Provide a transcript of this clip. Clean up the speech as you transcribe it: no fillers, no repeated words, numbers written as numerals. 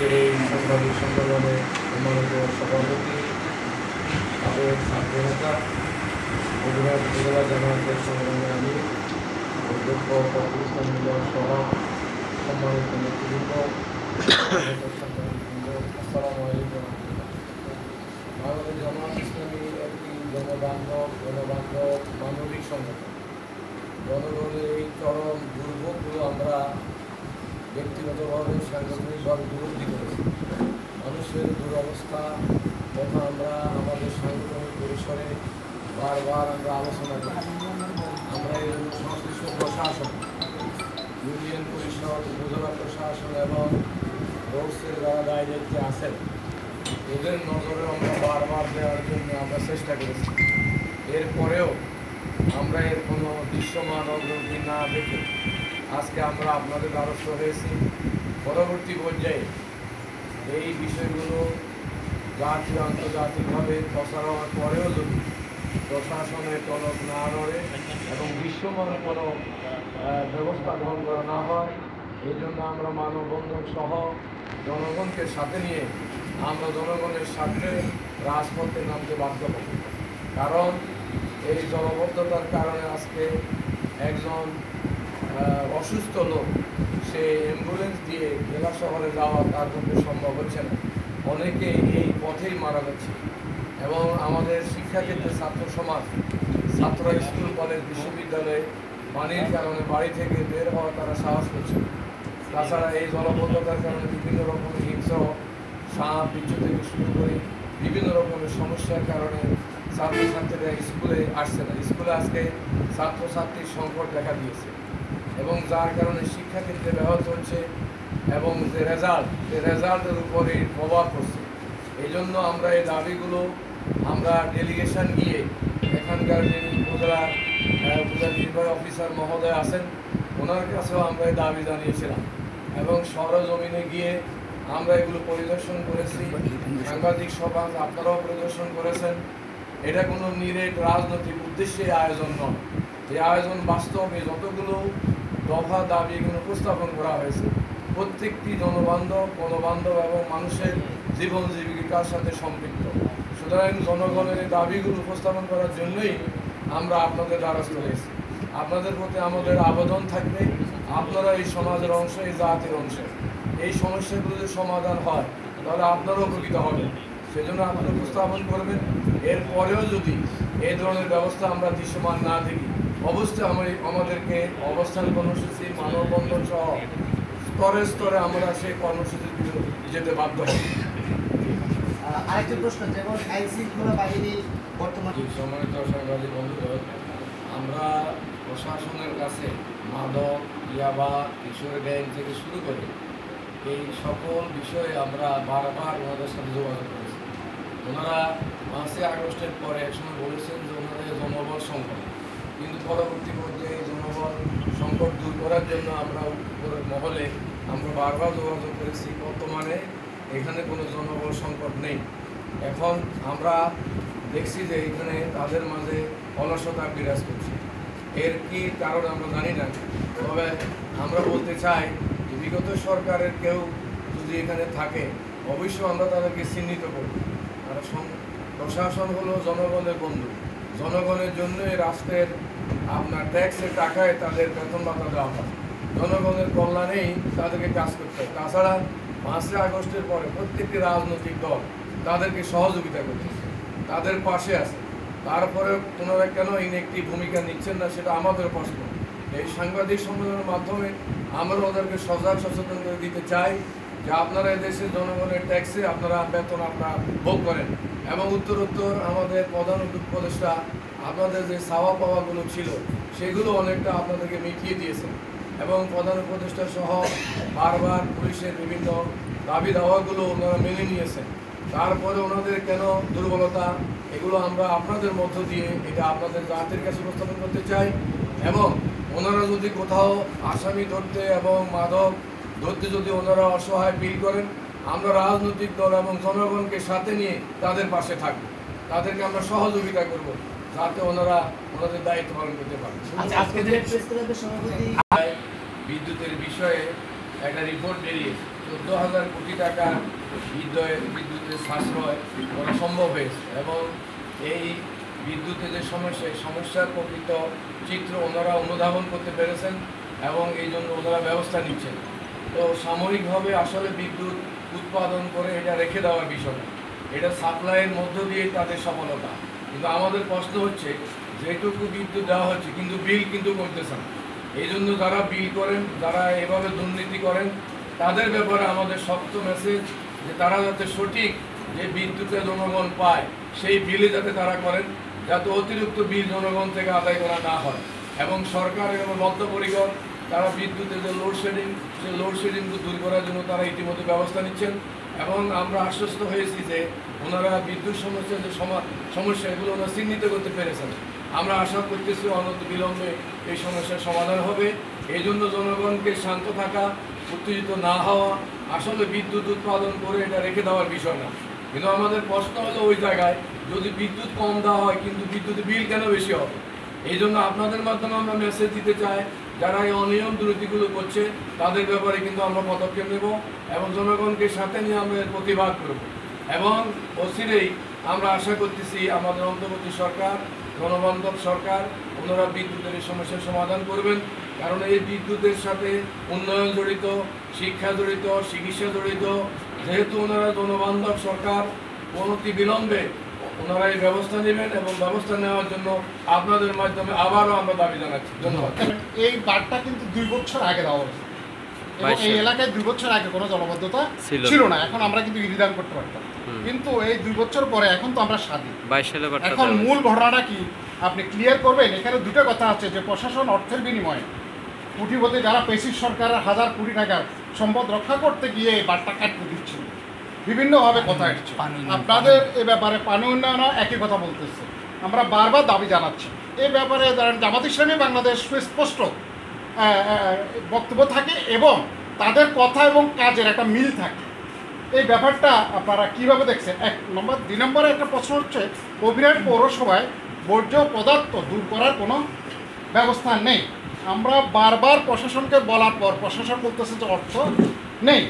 আজকের এই সাংবাদিক সম্মেলনে সম্মানিত সভাপতি তাদের ছাত্র নেতা বগুড়া উপজেলা জামায়াতের সংগ্রামে আমি অধ্যক্ষ ফখরুল ইসলাম মিলন সহ সম্মানিত নেতৃবৃন্দ আসসালামু আলাইকুম। বাংলাদেশ জামায়াত ইসলামী একটি জনবান্ধব মানবিক সংগঠন। জনগণের এই চরম দুর্ভোগগুলো আমরা ব্যক্তিগতভাবে সাংগঠনিকভাবে উপলব্ধি করেছি। মানুষের দুরবস্থা কথা আমরা আমাদের সাংগঠনিক পরিসরে বারবার আমরা আলোচনা করি। আমরা এই সংশ্লিষ্ট প্রশাসন, ইউনিয়ন পরিষদ, উপজেলা প্রশাসন এবং রোডসের যারা দায়িত্বে আছেন এদের নজরে আমরা বারবার দেওয়ার জন্য আমরা চেষ্টা করেছি। এরপরেও আমরা এর কোনো দৃশ্যমান অগ্রগতি না দেখে আজকে আমরা আপনাদের দ্বারস্থ হয়েছি। পরবর্তী পর্যায়ে এই বিষয়গুলো জাতীয় আন্তর্জাতিকভাবে প্রচার হওয়ার পরেও যদি প্রশাসনের টনক না নড়ে এবং দৃশ্যমান কোনো ব্যবস্থা গ্রহণ করা না হয়, এই জন্য আমরা মানববন্ধন সহ জনগণকে সাথে নিয়ে আমরা জনগণের স্বার্থে রাজপথে নামতে বাধ্য হব। কারণ এই জলবদ্ধতার কারণে আজকে একজন অসুস্থ লোক সে অ্যাম্বুলেন্স দিয়ে জেলা শহরে যাওয়া তার পক্ষে সম্ভব হচ্ছে না। অনেকে এই পথেই মারা যাচ্ছে এবং আমাদের শিক্ষাক্ষেত্রে ছাত্র সমাজ, ছাত্ররা স্কুল কলেজ বিশ্ববিদ্যালয়ে পানির কারণে বাড়ি থেকে বের হওয়া তারা সাহস করছে। তাছাড়া এই জলবদ্ধতার কারণে বিভিন্ন রকমের হিংস্র সাপ বিচ্ছু থেকে শুরু করে বিভিন্ন রকমের সমস্যার কারণে ছাত্রছাত্রীরা স্কুলে আসছে না। স্কুলে আজকে ছাত্রছাত্রীর সংকট দেখা দিয়েছে এবং যার কারণে শিক্ষাক্ষেত্রে ব্যাহত হচ্ছে এবং যে রেজাল্টের উপরে প্রভাব পড়ছে। এই জন্য আমরা এই দাবিগুলো আমরা ডেলিগেশন গিয়ে এখানকার যে উপজেলা নির্বাহী অফিসার মহোদয় আছেন ওনার কাছেও আমরা এই দাবি জানিয়েছিলাম এবং সরজমিনে গিয়ে আমরা এগুলো পরিদর্শন করেছি। সাংবাদিক সভা আপনারাও পরিদর্শন করেছেন। এটা কোনো নিরেট রাজনৈতিক উদ্দেশ্যে আয়োজন নয়। এই আয়োজন বাস্তবে যতগুলো দফা দাবি এগুলো উপস্থাপন করা হয়েছে প্রত্যেকটি গণবান্ধব এবং মানুষের জীবন জীবিকার সাথে সম্পৃক্ত। সুতরাং জনগণের এই দাবিগুলো উপস্থাপন করার জন্যই আমরা আপনাদের দ্বারস্থ হয়েছি। আপনাদের প্রতি আমাদের আবেদন থাকবে, আপনারা এই সমাজের অংশ, এই জাতির অংশ। এই সমস্যাগুলো যদি সমাধান হয় তাহলে আপনারাও উপকৃত হবেন। সেজন্য আপনারা উপস্থাপন করবেন। এরপরেও যদি এই ধরনের ব্যবস্থা আমরা দৃশ্যমান না দেখি অবশ্যই আমাদেরকে অবস্থান কর্মসূচি, মানববন্ধন সহ স্তরে স্তরে আমরা সেই কর্মসূচির যেতে বাধ্য হব। আরেকটা প্রশ্ন, যেমন আইন শৃঙ্খলা বাহিনী বর্তমানে সম্মানিত সাংবাদিক বন্ধুগণ, আমরা প্রশাসনের কাছে মাদক, ইয়াবা, কিশোর গ্যাং থেকে শুরু করে এই সকল বিষয়ে আমরা বারবার ওনাদের সাথে যোগাযোগ করেছি। ওনারা 5 আগস্টের পরে একসময় বলেছেন যে ওনাদের জনবল সংকট, কিন্তু পরবর্তী পর্যায়ে জনবল সংকট দূর করার জন্য আমরা উপরের মহলে আমরা বারবার যোগাযোগ করেছি। বর্তমানে এখানে কোনো জনবল সংকট নেই। এখন আমরা দেখছি যে এখানে তাদের মাঝে অলসতা বিরাজ করছে। এর কি কারণ আমরা জানি না, তবে আমরা বলতে চাই যে বিগত সরকারের কেউ যদি এখানে থাকে অবশ্যই আমরা তাদেরকে চিহ্নিত করব। আর প্রশাসন হলো জনগণের বন্ধু। জনগণের জন্য রাষ্ট্রের আপনার ট্যাক্সের টাকায় তাদের বেতন ভাতা দেওয়া হয়। জনগণের কল্যাণেই তাদেরকে কাজ করতে হয়। তাছাড়া 5 আগস্টের পরে প্রত্যেকটি রাজনৈতিক দল তাদেরকে সহযোগিতা করতেছে, তাদের পাশে আছে। তারপরে ওনারা কেন একটি ভূমিকা নিচ্ছেন না সেটা আমাদের প্রশ্ন। এই সাংবাদিক সম্মেলনের মাধ্যমে আমরা ওদেরকে সজাগ সচেতন করে দিতে চাই যে আপনারা এদেশের জনগণের ট্যাক্সে আপনারা বেতন আপনারা ভোগ করেন এবং উত্তরোত্তর আমাদের প্রধান উপদেষ্টা আপনাদের যে চাওয়া পাওয়াগুলো ছিল সেগুলো অনেকটা আপনাদেরকে মিটিয়ে দিয়েছেন এবং প্রধান উপদেষ্টা সহ বারবার পুলিশের বিভিন্ন দাবি দাওয়াগুলো ওনারা মেনে নিয়েছেন। তারপরে ওনাদের কেন দুর্বলতা, এগুলো আমরা আপনাদের মধ্য দিয়ে এটা আপনাদের জাতির কাছে উপস্থাপন করতে চাই। এবং ওনারা যদি কোথাও আসামি ধরতে এবং মাদক ধরতে যদি ওনারা অসহায় ফিল করেন, আমরা রাজনৈতিক দল এবং জনগণকে সাথে নিয়ে তাদের পাশে থাকব, তাদেরকে আমরা সহযোগিতা করব যাতে ওনারা ওনাদের দায়িত্ব পালন করতে পারেন। বিদ্যুতের বিষয়ে একটা রিপোর্ট বেরিয়েছে 14,000 কোটি টাকা বিদ্যুতের সাশ্রয় করা সম্ভব হয়েছে এবং এই বিদ্যুতের যে সমস্যা এই সমস্যার প্রকৃত চিত্র ওনারা অনুধাবন করতে পেরেছেন এবং এই জন্য ওনারা ব্যবস্থা নিচ্ছেন। তো সাময়িকভাবে আসলে বিদ্যুৎ উৎপাদন করে এটা রেখে দেওয়ার বিষয় না, এটা সাপ্লাইয়ের মধ্য দিয়ে তাদের সফলতা। কিন্তু আমাদের প্রশ্ন হচ্ছে যেটুকু বিদ্যুৎ দেওয়া হচ্ছে কিন্তু বিল কিন্তু করতেছে না। এই জন্য যারা বিল করেন, যারা এভাবে দুর্নীতি করেন, তাদের ব্যাপারে আমাদের শক্ত মেসেজ যে তারা যাতে সঠিক যে বিদ্যুতের জনগণ পায় সেই বিলে যাতে তারা করেন, যাতে অতিরিক্ত বিল জনগণ থেকে আদায় করা না হয়। এবং সরকার এবং বদ্ধপরিকর তারা বিদ্যুতের যে লোডশেডিং সেই লোডশেডিংকে দূর করার জন্য তারা ইতিমধ্যে ব্যবস্থা নিচ্ছেন এবং আমরা আশ্বস্ত হয়েছি যে ওনারা বিদ্যুৎ সমস্যার যে সমস্যা এগুলো ওনারা চিহ্নিত করতে পেরেছেন। আমরা আশা করতেছি অনন্ত বিলম্বে এই সমস্যার সমাধান হবে। এই জন্য জনগণকে শান্ত থাকা, উত্তেজিত না হওয়া, আসলে বিদ্যুৎ উৎপাদন করে এটা রেখে দেওয়ার বিষয় না। কিন্তু আমাদের প্রশ্ন হলো ওই জায়গায় যদি বিদ্যুৎ কম দেওয়া হয় কিন্তু বিদ্যুতের বিল কেন বেশি হবে? এই জন্য আপনাদের মাধ্যমে আমরা মেসেজ দিতে চাই যারা এই অনিয়ম দুর্নীতিগুলো করছে তাদের ব্যাপারে কিন্তু আমরা পদক্ষেপ নেব এবং জনগণকে সাথে নিয়ে আমরা এর প্রতিবাদ করব এবং অচিরেই আমরা আশা করতেছি আমাদের অন্তর্বর্তী সরকার, গণবান্ধব সরকার, ওনারা বিদ্যুতের এই সমস্যার সমাধান করবেন। কারণ এই বিদ্যুতের সাথে উন্নয়ন জড়িত, শিক্ষা জড়িত, চিকিৎসা জড়িত। যেহেতু ওনারা গণবান্ধব সরকার, অনতি বিলম্বে ওনারা এই ব্যবস্থা নেবেন এবং ব্যবস্থা নেওয়ার জন্য আপনাদের মাধ্যমে আবারও আমরা দাবি জানাচ্ছি। ধন্যবাদ। এই বারটা কিন্তু 2 বছর আগে দেওয়া হয়েছে এবং এই এলাকায় 2 বছর আগে কোনো জলবদ্ধতা ছিল না। এখন আমরা কিন্তু ইরিদান করতে পারতাম, কিন্তু এই 2 বছর পরে এখন তো আমরা স্বাধীন। এখন মূল ঘটনাটা কি আপনি ক্লিয়ার করবেন? এখানে দুটো কথা আছে যে প্রশাসন অর্থের বিনিময়ে কুটিপতি যারা পেশির সরকারের 1000 কোটি টাকার সম্পদ রক্ষা করতে গিয়ে এই বারটা কাটতে দিচ্ছিল, বিভিন্নভাবে কথা এসছে। আপনাদের এ ব্যাপারে পানি উন্নয়ন একই কথা বলতেছে, আমরা বারবার দাবি জানাচ্ছি। এই ব্যাপারে জামাত ইসলামী বাংলাদেশ সুস্পষ্ট বক্তব্য থাকে এবং তাদের কথা এবং কাজের একটা মিল থাকে। এই ব্যাপারটা আপনারা কীভাবে দেখছেন? 1 নম্বর। 2 নম্বরে একটা প্রশ্ন হচ্ছে কবিরহাট পৌরসভায় বর্জ্য পদার্থ দূর করার কোনো ব্যবস্থা নেই। আমরা বারবার প্রশাসনকে বলার পর প্রশাসন বলতেছে যে অর্থ নেই।